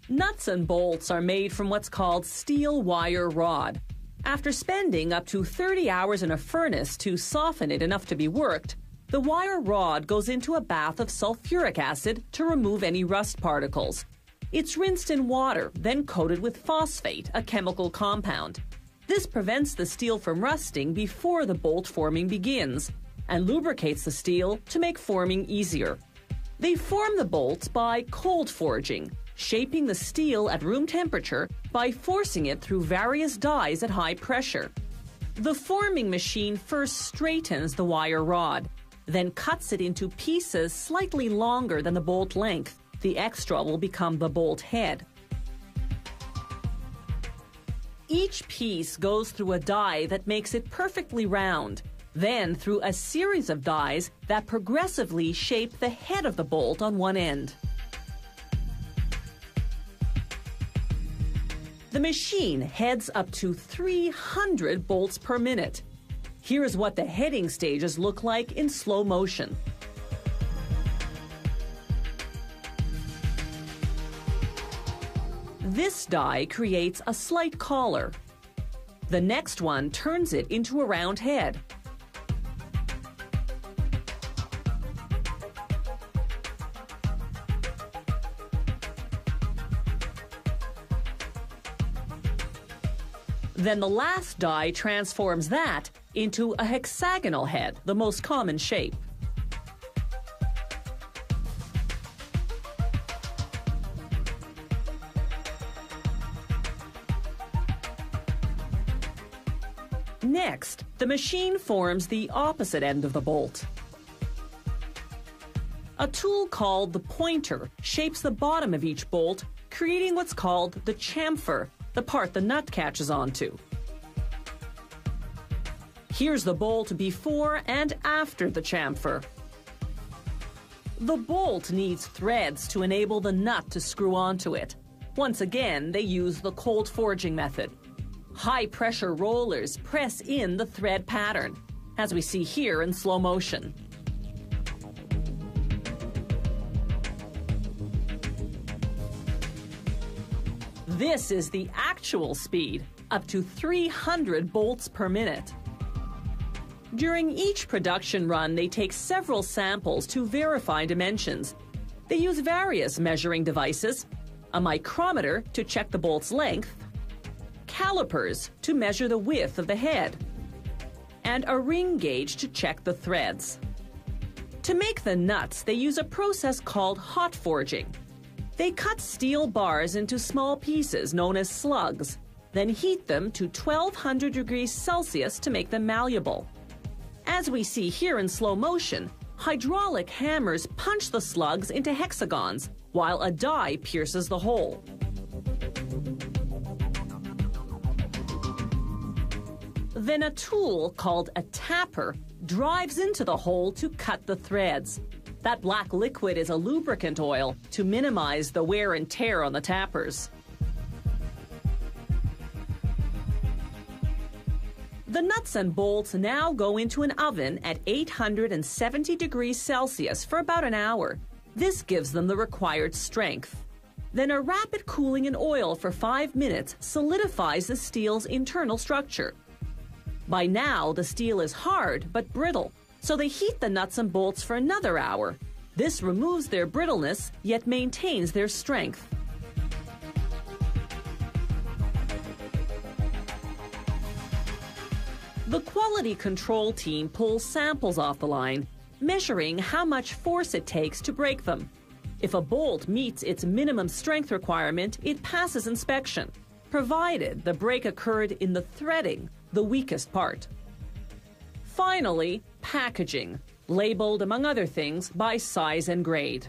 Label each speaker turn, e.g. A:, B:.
A: Nuts and bolts are made from what's called steel wire rod. After spending up to 30 hours in a furnace to soften it enough to be worked, the wire rod goes into a bath of sulfuric acid to remove any rust particles. It's rinsed in water, then coated with phosphate, a chemical compound. This prevents the steel from rusting before the bolt forming begins and lubricates the steel to make forming easier. They form the bolts by cold forging, shaping the steel at room temperature by forcing it through various dies at high pressure. The forming machine first straightens the wire rod, then cuts it into pieces slightly longer than the bolt length. The extra will become the bolt head. Each piece goes through a die that makes it perfectly round, then through a series of dies that progressively shape the head of the bolt on one end. The machine heads up to 300 bolts per minute. Here's what the heading stages look like in slow motion. This die creates a slight collar. The next one turns it into a round head. Then the last die transforms that into a hexagonal head, the most common shape. Next, the machine forms the opposite end of the bolt. A tool called the pointer shapes the bottom of each bolt, creating what's called the chamfer, the part the nut catches onto. Here's the bolt before and after the chamfer. The bolt needs threads to enable the nut to screw onto it. Once again, they use the cold forging method. High-pressure rollers press in the thread pattern, as we see here in slow motion. This is the actual speed, up to 300 bolts per minute. During each production run, they take several samples to verify dimensions. They use various measuring devices, a micrometer to check the bolt's length, calipers to measure the width of the head, and a ring gauge to check the threads. To make the nuts, they use a process called hot forging. They cut steel bars into small pieces known as slugs, then heat them to 1200 degrees Celsius to make them malleable. As we see here in slow motion, hydraulic hammers punch the slugs into hexagons, while a die pierces the hole. Then a tool called a tapper drives into the hole to cut the threads. That black liquid is a lubricant oil to minimize the wear and tear on the tappers. The nuts and bolts now go into an oven at 870 degrees Celsius for about an hour. This gives them the required strength. Then a rapid cooling in oil for 5 minutes solidifies the steel's internal structure. By now, the steel is hard but brittle, so they heat the nuts and bolts for another hour. This removes their brittleness, yet maintains their strength. The quality control team pulls samples off the line, measuring how much force it takes to break them. If a bolt meets its minimum strength requirement, it passes inspection, provided the break occurred in the threading, the weakest part. Finally, packaging, labeled among other things by size and grade.